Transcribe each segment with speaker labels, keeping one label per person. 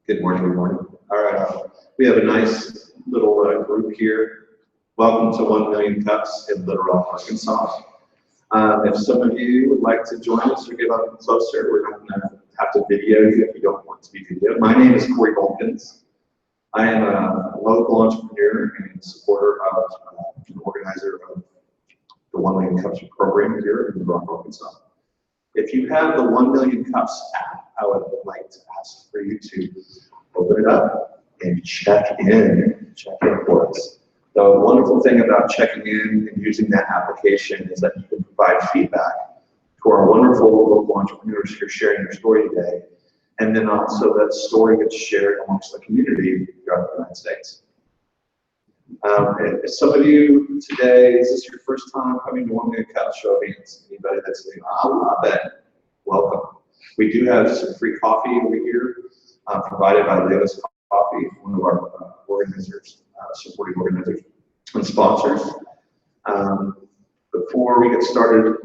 Speaker 1: Good morning, good morning. All right, we have a nice little group here. Welcome to 1 Million Cups in Little Rock, Arkansas. If some of you would like to join us or get up closer, we're not going to have to video you if you don't want to be videoed. My name is Corey Vulkins. I am a local entrepreneur and supporter of an organizer of the 1 Million Cups program here in Little Rock, Arkansas. If you have the 1 Million Cups app, I would like to ask for you to open it up and check in for us. The wonderful thing about checking in and using that application is that you can provide feedback to our wonderful local entrepreneurs who are sharing their story today. And then also that story gets shared amongst the community throughout the United States. Some of you today, is this your first time coming to 1 Million Cups? Show of hands. Anybody that's saying, I love it. Welcome. We do have some free coffee over here provided by Eyona Coffee, one of our organizers, supporting organizers and sponsors. Before we get started,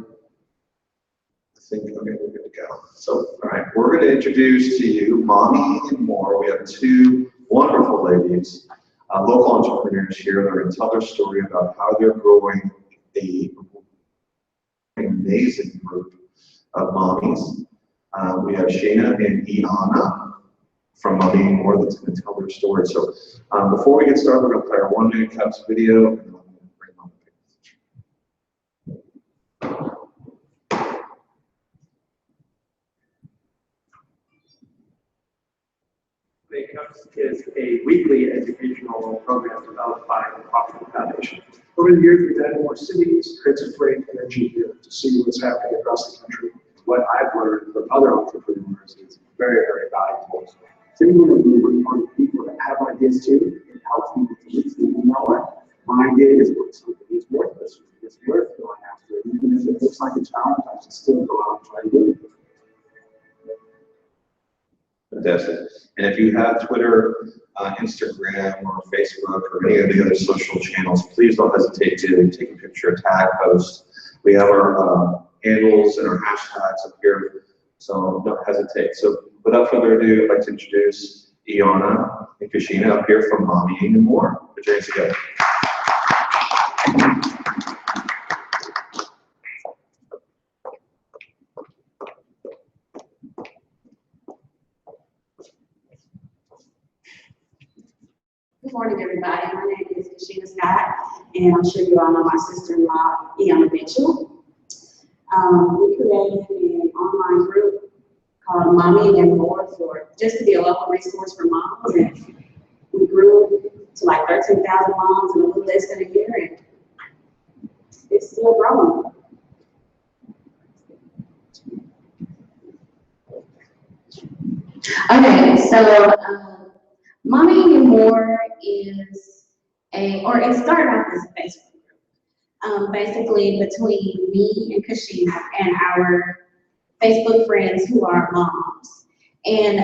Speaker 1: I think we're good to go. So, all right, we're going to introduce to you Mommy and More. We have two wonderful ladies, local entrepreneurs here that are going to tell their story about how they're growing an amazing group of mommies. We have Shayna and Eyona from Mommy and More that's going to tell their story. So before we get started, we're going to play our 1 Million Cups video, and then I'm going to bring on the
Speaker 2: Million Cups is a weekly educational program developed by the Coffee Foundation. Over the years, we've had more cities, creates a great energy here to see what's happening across the country. What I've learned from other entrepreneurs is very, very valuable. Sitting in a room with people that have ideas too, it helps me to see, you know what, my idea is worth something, it's worth this, it's worth going after it. Even if it looks like a challenge, I should still go out and try to do it.
Speaker 1: Fantastic. And if you have Twitter, Instagram, or Facebook, or any of the other social channels, please don't hesitate to take a picture, tag, post. We have our handles and our hashtags up here, so don't hesitate. So without further ado, I'd like to introduce Eyona and Kashina up here from Mommy and More. Put your hands together.
Speaker 3: Good morning, everybody. My name is Kashina Scott, and I'm sure you all know my sister-in-law, Eyona Mitchell. We created an online group called Mommy and More just to be a local resource for moms, and we grew to like 13,000 moms in a little less than a year, and it's still growing. Okay, so Mommy and More is it started off as a Facebook group, basically between me and Kashina and our Facebook friends who are moms. And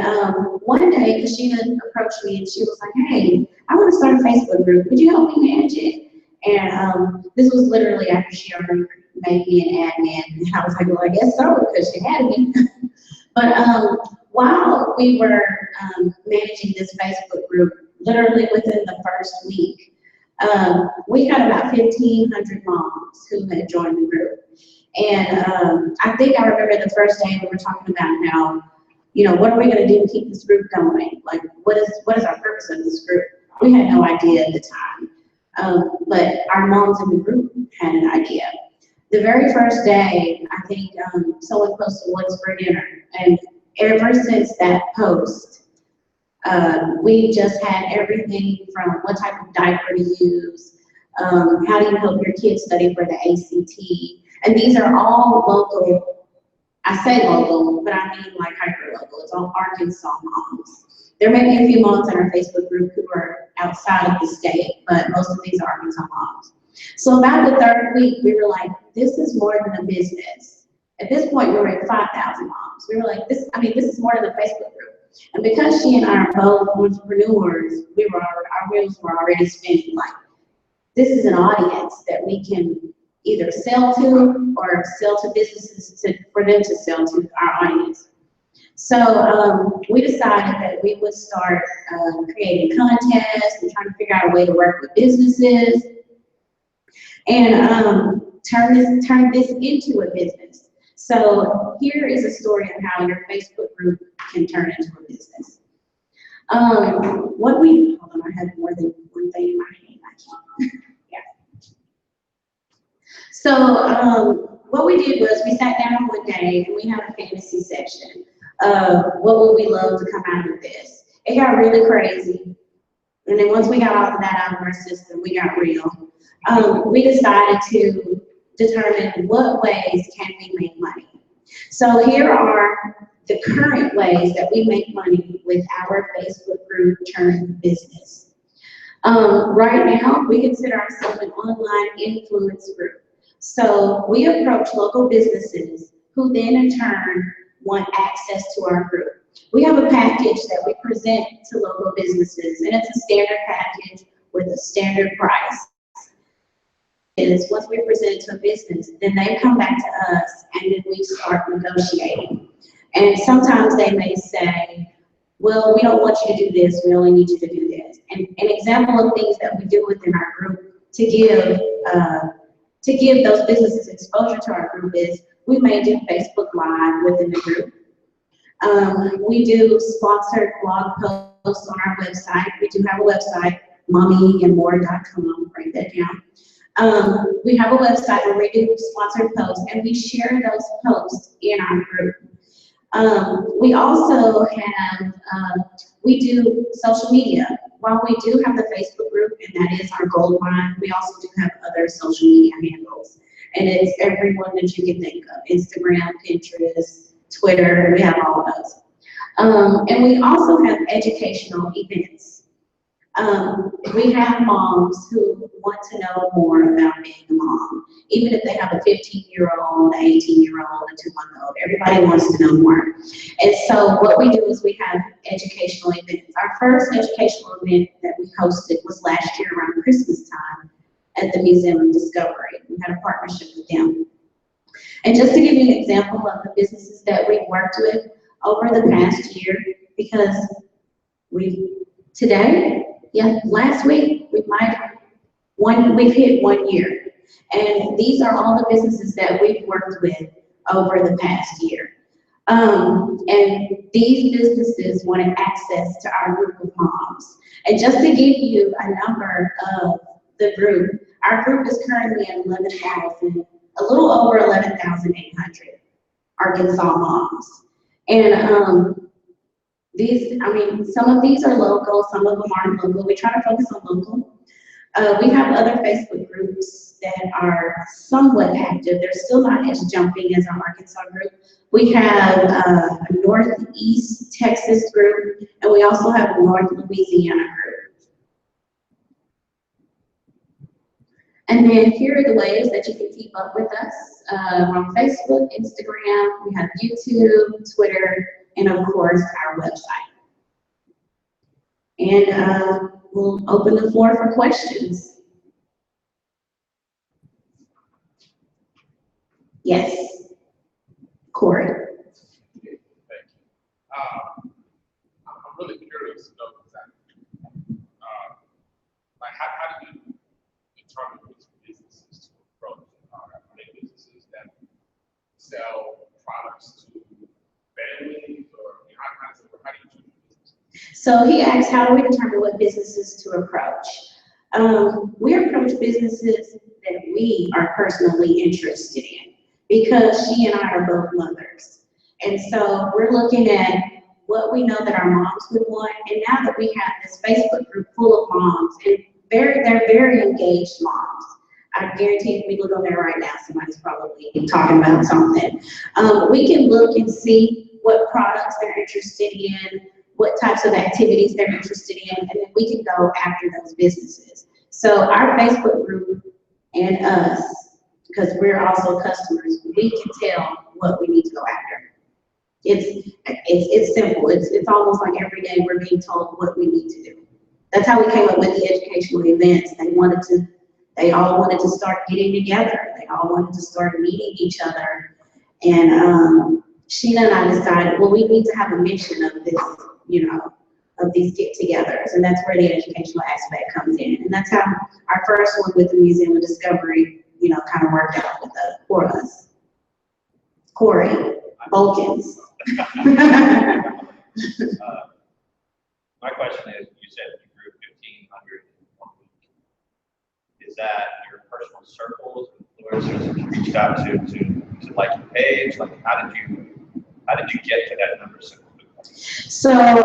Speaker 3: one day Kashina approached me and she was like, hey, I want to start a Facebook group. Would you help me manage it? And this was literally after she already made me an admin. And I was like, well, I guess so, because she had me. But while we were managing this Facebook group, literally within the first week, we had about 1,500 moms who had joined the group. And I think I remember the first day we were talking about how, you know, what are we going to do to keep this group going? Like, what is our purpose of this group? We had no idea at the time, but our moms in the group had an idea. The very first day, I think someone posted what's for dinner, and ever since that post, we just had everything from what type of diaper to use, how do you help your kids study for the ACT, and these are all local. I say local, but I mean like hyper local. It's all Arkansas moms. There may be a few moms in our Facebook group who are outside of the state, but most of these are Arkansas moms. So about the third week, we were like, this is more than a business. At this point, we were at 5,000 moms. We were like, this is more than a Facebook group. And because she and I are both entrepreneurs, our wheels were already spinning. Like, this is an audience that we can either sell to or sell to businesses for them to sell to our audience. So we decided that we would start creating contests and trying to figure out a way to work with businesses and turn this into a business. So here is a story on how your Facebook group can turn into a business. Hold on, I have more than one thing in my hand. I can't. Yeah. So what we did was we sat down one day and we had a fantasy section of what would we love to come out of this. It got really crazy. And then once we got all of that out of our system, we got real. We decided to determine what ways can we make money. So here are the current ways that we make money with our Facebook group turned business. Right now, we consider ourselves an online influence group. So we approach local businesses who then in turn want access to our group. We have a package that we present to local businesses, and it's a standard package with a standard price. Once we present it to a business, then they come back to us and then we start negotiating. And sometimes they may say, well, we don't want you to do this, we only need you to do this. And an example of things that we do within our group to give those businesses exposure to our group is we may do Facebook Live within the group. We do sponsored blog posts on our website. We do have a website, mommyandmore.com, write that down. We have a website where we do sponsored posts and we share those posts in our group. We also have, we do social media. While we do have the Facebook group, and that is our gold mine, we also do have other social media handles. And it's everyone that you can think of, Instagram, Pinterest, Twitter, we have all of those. And we also have educational events. We have moms who want to know more about being a mom. Even if they have a 15-year-old, an 18-year-old, a 2-month-old, everybody wants to know more. And so what we do is we have educational events. Our first educational event that we hosted was last year around Christmas time at the Museum of Discovery. We had a partnership with them. And just to give you an example of the businesses that we've worked with over the past year, because last week we've hit 1 year. And these are all the businesses that we've worked with over the past year. And these businesses wanted access to our group of moms. And just to give you a number of the group, our group is currently at 11,000, a little over 11,800 Arkansas moms. And some of these are local, some of them aren't local. We try to focus on local. We have other Facebook groups that are somewhat active. They're still not as jumping as our Arkansas group. We have a Northeast Texas group, and we also have a North Louisiana group. And then here are the ways that you can keep up with us. We're on Facebook, Instagram, we have YouTube, Twitter, and of course, our website. And we'll open the floor for questions. Yes, Corey.
Speaker 4: Thank you. I'm really curious to know exactly, like how do you determine which businesses to approach? Are they businesses that sell products to families, or how do you choose businesses?
Speaker 3: So he asked, how do we determine what businesses to approach? We approach businesses that we are personally interested in, because she and I are both mothers. And so we're looking at what we know that our moms would want. And now that we have this Facebook group full of moms, and they're very engaged moms. I guarantee if we look on there right now, somebody's probably talking about something. We can look and see what products they're interested in, what types of activities they're interested in, and then we can go after those businesses. So our Facebook group and us, because we're also customers, we can tell what we need to go after. It's simple. It's almost like every day we're being told what we need to do. That's how we came up with the educational events. They all wanted to start getting together. They all wanted to start meeting each other. And Sheena and I decided, well, we need to have a mission of this, of these get-togethers, and that's where the educational aspect comes in. And that's how our first one with the Museum of Discovery, kind of worked out for us. Corey Bolkins.
Speaker 5: My question is, you said you grew 1,500 in 1 week. Is that your personal circles, influencers that you reached out to like your page? Like, how did you get to that number so quickly?
Speaker 3: So,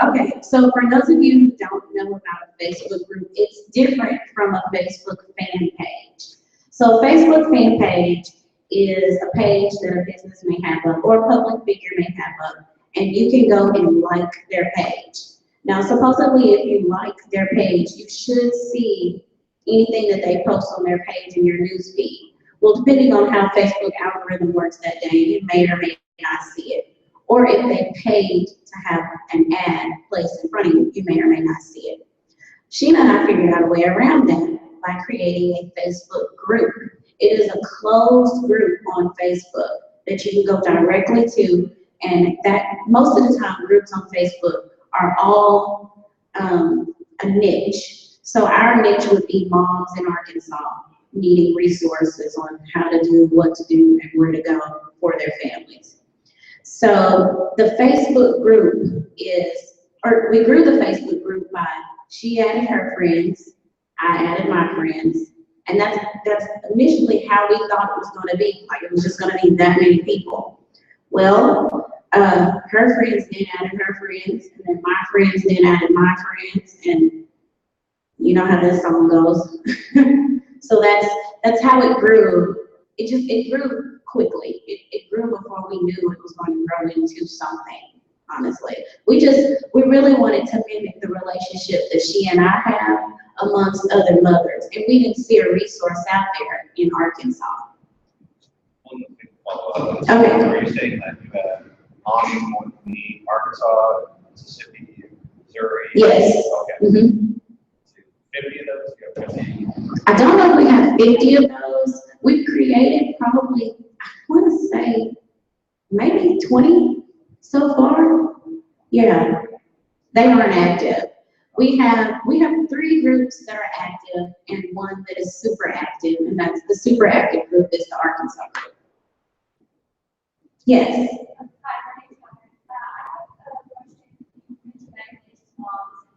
Speaker 3: okay, so for those of you who don't know about a Facebook group, it's different from a Facebook fan page. So a Facebook fan page is a page that a business may have up or a public figure may have up, and you can go and like their page. Now, supposedly, if you like their page, you should see anything that they post on their page in your news feed. Well, depending on how Facebook algorithm works that day, you may or may not see it. Or if they paid to have an ad placed in front of you, you may or may not see it. Sheena and I figured out a way around that by creating a Facebook group. It is a closed group on Facebook that you can go directly to, and that most of the time groups on Facebook are all a niche. So our niche would be moms in Arkansas needing resources on how to do, what to do, and where to go for their families. So the Facebook group we grew the Facebook group by, she added her friends, I added my friends, and that's initially how we thought it was going to be. Like, it was just going to be that many people. Well, her friends then added her friends, and then my friends then added my friends, and you know how this song goes. So that's how it grew. It grew quickly. It grew before we knew it was going to grow into something. Honestly, we really wanted to mimic the relationship that she and I have amongst other mothers, and we didn't see a resource out there in Arkansas.
Speaker 5: One thing to follow up.
Speaker 3: Okay.
Speaker 5: Are you saying that you had moms in Arkansas, Mississippi, Missouri?
Speaker 3: Yes.
Speaker 5: Okay.
Speaker 3: Mm-hmm.
Speaker 5: 50 of those? You have 50?
Speaker 3: I don't know if we have 50 of those. We've created probably, I want to say, maybe 20 so far. Yeah, they aren't active. We have 3 groups that are active and 1 that is super active, and that's the super active group is the Arkansas group. Yes.
Speaker 6: Hi, my name is Catherine. I have a question. You mentioned that you need moms.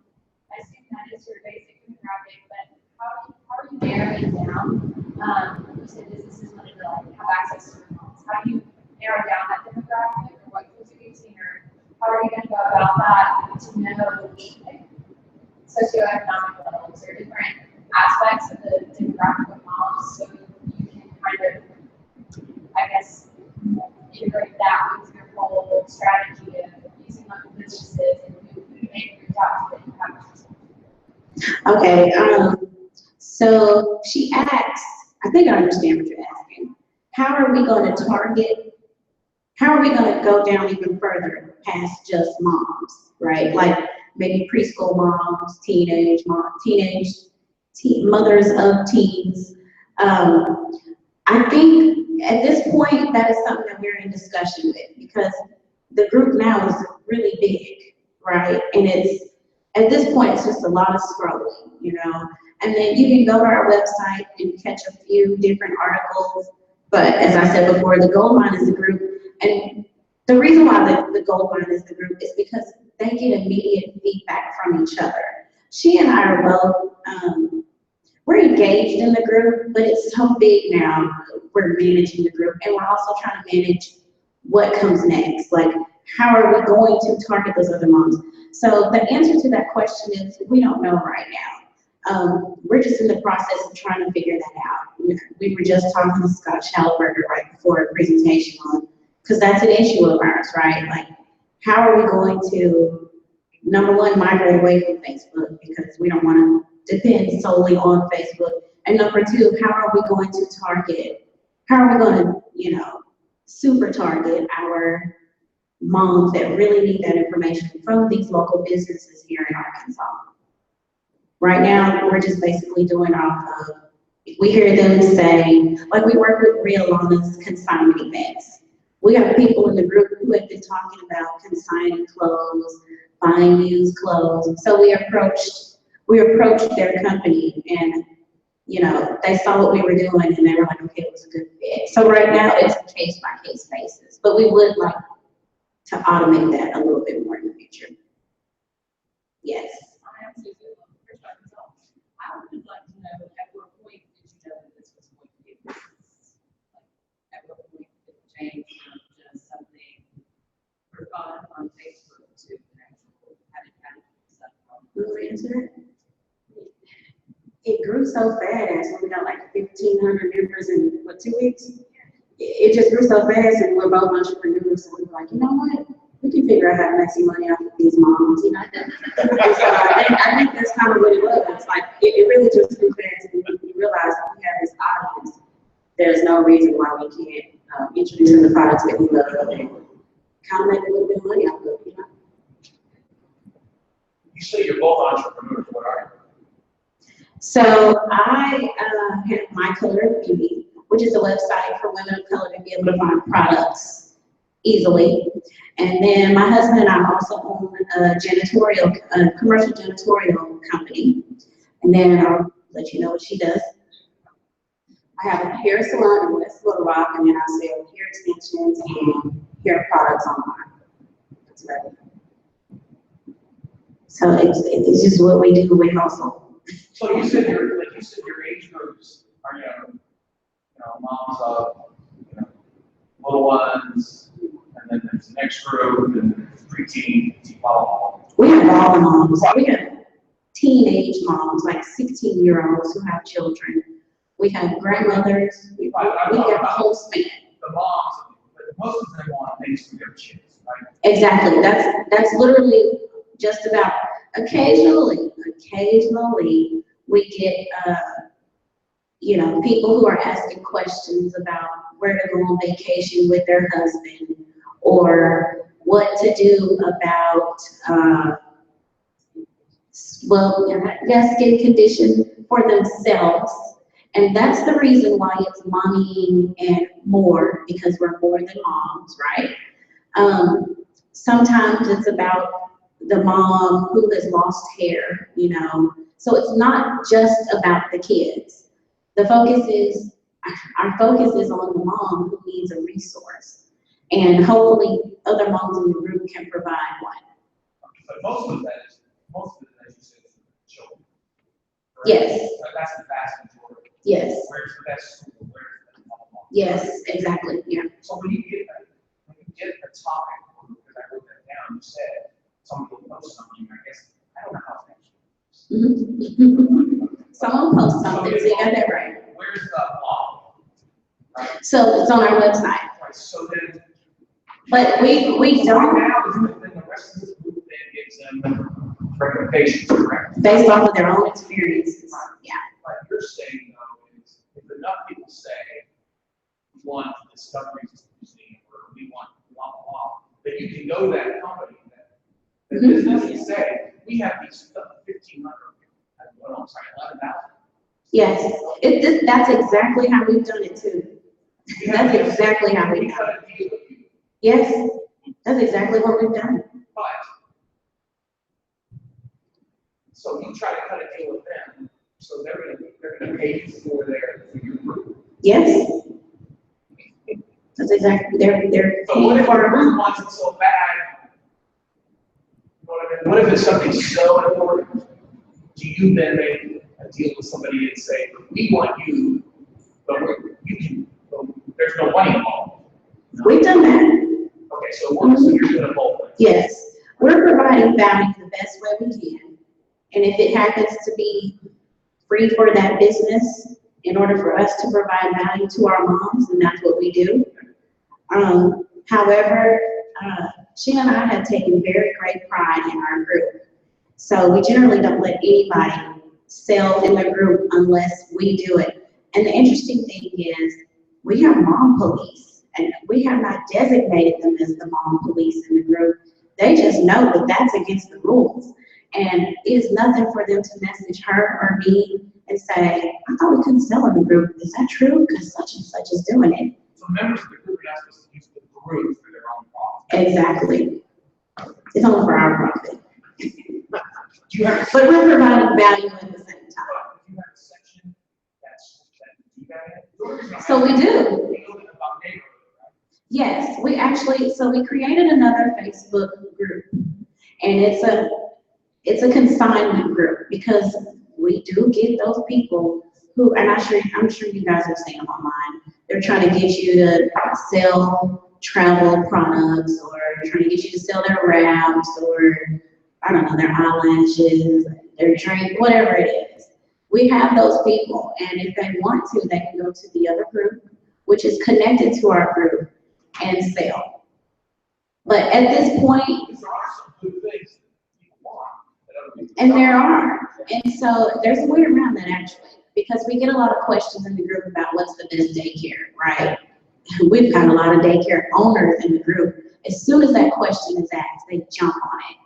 Speaker 6: I assume that is your basic demographic, but how are you narrowing down? You said businesses wanted to have access to moms. How do you narrow down that demographic, or what tools are you using, or how are you going to go about that to know socioeconomic levels or different aspects of the demographic of moms, so you can kind of, I guess, integrate that with your whole strategy of using local businesses and who may reach out to the impact.
Speaker 3: Okay. So she asks, I think I understand what you're asking. How are we going to target? How are we going to go down even further past just moms, right? Like maybe preschool moms, mothers of teens. I think at this point that is something that we're in discussion with, because the group now is really big, right? And at this point it's just a lot of scrolling, and then you can go to our website and catch a few different articles. But as I said before, the gold mine is the group. And the reason why the gold mine is the group is because they get immediate feedback from each other. She and I are both, we're engaged in the group, but it's so big now, we're managing the group, and we're also trying to manage what comes next. Like, how are we going to target those other moms? So the answer to that question is, we don't know right now. We're just in the process of trying to figure that out. We were just talking to Scott Schalberger right before a presentation on, because that's an issue of ours, right? Like, how are we going to, number one, migrate away from Facebook, because we don't want to depend solely on Facebook. And number two, how are we going to target, how are we going to, super target our moms that really need that information from these local businesses here in Arkansas? Right now, we're just basically doing off of, we hear them say, like we work with Riolana's consignment events. We have people in the group who have been talking about consigning clothes, buying used clothes. So we approached their company and, you know, they saw what we were doing and they were like, okay, it was a good fit. So right now it's a case by case basis, but we would like to automate that a little bit more in the future. Yes.
Speaker 6: I would like to know at what point did you know that this was going to be a business? Like, at what point did it change from just something for fun on Facebook to an actual having kind of stuff?
Speaker 3: Will you answer it? It grew so fast. We got like 1,500 members in, what, 2 weeks? It just grew so fast, and we're both entrepreneurs, so we were like, you know what? We can figure out how to make some money off of these moms, you know? And so I think that's kind of what it was. It's like, it really just grew fast, and we realized that we have this audience. There's no reason why we can't introduce them to products that we love and kind of make a little bit of money off of it, you know?
Speaker 2: You say you're both entrepreneurs, what are you?
Speaker 3: So I have My Color of Beauty, which is a website for women of color to be able to find products easily. And then my husband and I also own a commercial janitorial company. And then I'll let you know what she does. I have a hair salon in West Little Rock, and then I sell hair extensions and hair products online. That's right. So it's just what we do. We hustle.
Speaker 2: So you said your age groups are young, moms of, little ones, and then there's the next group, and there's preteen, blah, blah, blah.
Speaker 3: We have all moms. We have teenage moms, like 16-year-olds who have children. We have grandmothers. We have a whole span.
Speaker 2: The moms, but most of them want things for their kids, right?
Speaker 3: Exactly. That's literally just about occasionally we get people who are asking questions about where to go on vacation with their husband, or what to do about skin condition for themselves. And that's the reason why it's Mommy and More, because we're more than moms, right? Sometimes it's about the mom who has lost hair, So it's not just about the kids. Our focus is on the mom who needs a resource. And hopefully other moms in the group can provide one.
Speaker 2: But most of it, as you said, is children. Correct?
Speaker 3: Yes.
Speaker 2: That's the vast majority.
Speaker 3: Yes.
Speaker 2: Where's the best school? Where's the best mom?
Speaker 3: Yes, exactly, yeah.
Speaker 2: So when you get the topic, because I wrote that down, you said, somebody will post something, I guess, I don't know how it's actually.
Speaker 3: Someone posts something, so you got that right.
Speaker 2: Where's the blog? Right?
Speaker 3: So it's on our website.
Speaker 2: Right, so then.
Speaker 3: But we
Speaker 2: So
Speaker 3: don't,
Speaker 2: now, then the rest of this group then gives them recommendations, correct?
Speaker 3: based off of their own experiences, yeah.
Speaker 2: Like you're saying, though, is if enough people say, we want discoveries museum, or we want blah, blah, blah, that you can go to that company, that business and say, we have these 1,500, well, I'm sorry, 11,000.
Speaker 3: Yes, that's exactly how we've done it too. That's exactly how we've done it. Yes, that's exactly what we've done.
Speaker 2: But, so you try to cut a deal with them, so they're gonna pay you for your group.
Speaker 3: Yes. That's exactly, they're
Speaker 2: But what
Speaker 3: paying
Speaker 2: if
Speaker 3: for
Speaker 2: our
Speaker 3: our
Speaker 2: group wants it so bad? You know what I mean? What if it's something so important? Do you then make a deal with somebody and say, we want you, but there's no money involved?
Speaker 3: We've done that.
Speaker 2: Okay, so you're doing both.
Speaker 3: Yes, we're providing value the best way we can. And if it happens to be free for that business, in order for us to provide value to our moms, and that's what we do. However, she and I have taken very great pride in our group. So we generally don't let anybody sell in the group unless we do it. And the interesting thing is, we have mom police, and we have not designated them as the mom police in the group. They just know that that's against the rules. And it is nothing for them to message her or me and say, I thought we couldn't sell in the group. Is that true? Because such and such is doing it.
Speaker 2: So members of the group are not supposed to use the
Speaker 4: group for their own profit.
Speaker 3: Exactly. It's only for our profit.
Speaker 4: Do you have a
Speaker 3: But we're providing value at the same time.
Speaker 4: do you have a section that do that? The only reason I
Speaker 3: So we
Speaker 4: ask is
Speaker 3: do.
Speaker 4: a little bit about neighborhood, right?
Speaker 3: Yes, we actually, so we created another Facebook group. And it's a consignment group because we do get those people who, and I'm sure you guys have seen them online. They're trying to get you to sell travel products or trying to get you to sell their wraps or, I don't know, their eyelashes, their drink, whatever it is. We have those people, and if they want to, they can go to the other group, which is connected to our group, and sell. But at this point,
Speaker 4: There are some good things that people want that other people
Speaker 3: and there
Speaker 4: don't.
Speaker 3: are, and so there's a way around that actually, because we get a lot of questions in the group about what's the best daycare, right? We've got a lot of daycare owners in the group. As soon as that question is asked, they jump on it.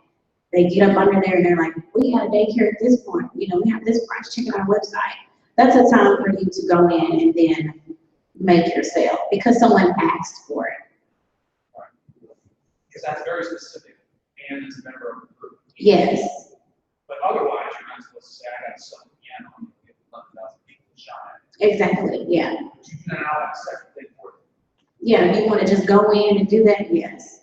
Speaker 3: They get up under there and they're like, we got a daycare at this point, you know, we have this price, check out our website. That's a time for you to go in and then make your sale because someone asked for it.
Speaker 4: Because that's very specific, and it's a member of the group.
Speaker 3: Yes,
Speaker 4: But otherwise, you're not supposed to say, I got some piano, I'm gonna get 11,000 people to shine.
Speaker 3: exactly, yeah.
Speaker 4: But you can allow that separate thing for it.
Speaker 3: Yeah, you want to just go in and do that, yes.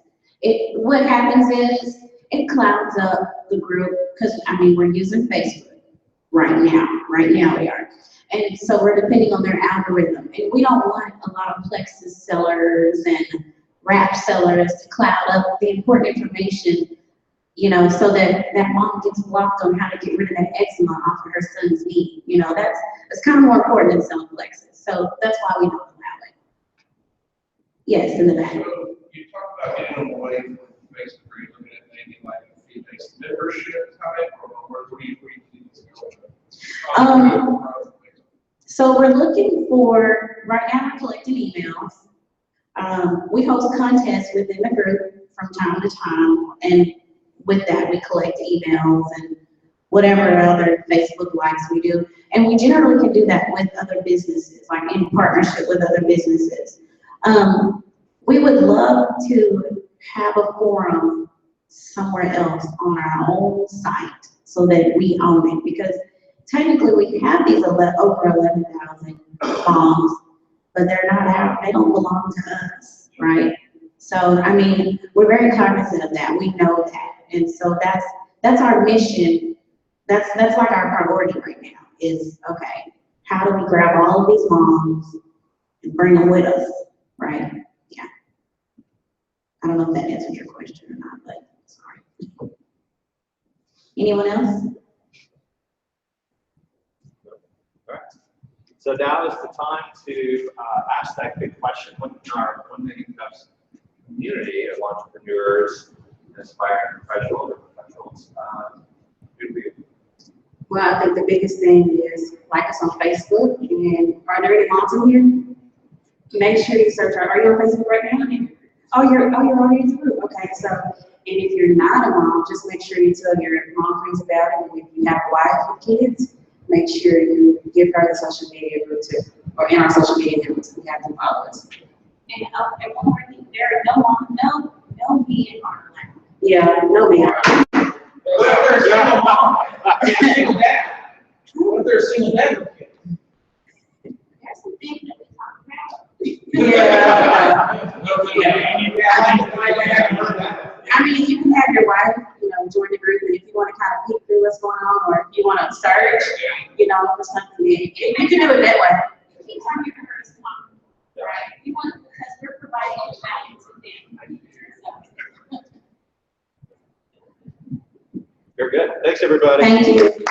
Speaker 3: What happens is, it clouds up the group, because, I mean, we're using Facebook right now we are. And so we're depending on their algorithm, and we don't want a lot of Plexus sellers and wrap sellers to cloud up the important information, you know, so that that mom gets blocked on how to get rid of that eczema off of her son's knee. You know, that's kind of more important than selling Plexus. So that's why we don't allow it. Yes, in the back.
Speaker 7: So you talk about getting away from Facebook, are you looking at maybe like a fee-based membership type, or what do you think is going?
Speaker 3: So we're looking for, right now we're collecting emails. We host contests within the group from time to time, and with that, we collect emails and whatever other Facebook likes we do. And we generally can do that with other businesses, like in partnership with other businesses. We would love to have a forum somewhere else on our own site so that we own it, because technically we have these over 11,000 moms, but they're not out, they don't belong to us, right? So, I mean, we're very cognizant of that, we know that. And so that's our mission, that's like our priority right now, is, okay, how do we grab all of these moms and bring them with us, right? Yeah. I don't know if that answers your question or not, but sorry. Anyone else?
Speaker 5: All right. So now is the time to ask that good question. Within our 1 Million Cups community of entrepreneurs, aspiring professionals, who do we?
Speaker 3: Well, I think the biggest thing is like us on Facebook, and are there any moms in here? Make sure you search, are you on Facebook right now? Oh, you're already in the group, okay, so, and if you're not a mom, just make sure you tell your mom friends about it, and if you have a wife with kids, make sure you give her the social media group too, or in our social media groups, we have them follow us.
Speaker 6: And one more thing, there are no me in our life.
Speaker 3: Yeah, no, ma'am.
Speaker 7: What if they're a single mom? Single dad? What if they're a single dad with kids?
Speaker 6: There's some things that we talk about.
Speaker 3: Yeah.
Speaker 7: Yeah.
Speaker 3: I mean, you can have your wife, you know, join the group, and if you want to kind of peek through what's going on, or if you want to search, you know, for something, you can do it that way.
Speaker 6: Keep talking to her as mom, right? You want, because we're providing value to them. So.
Speaker 5: Very good. Thanks, everybody.
Speaker 3: Thank you.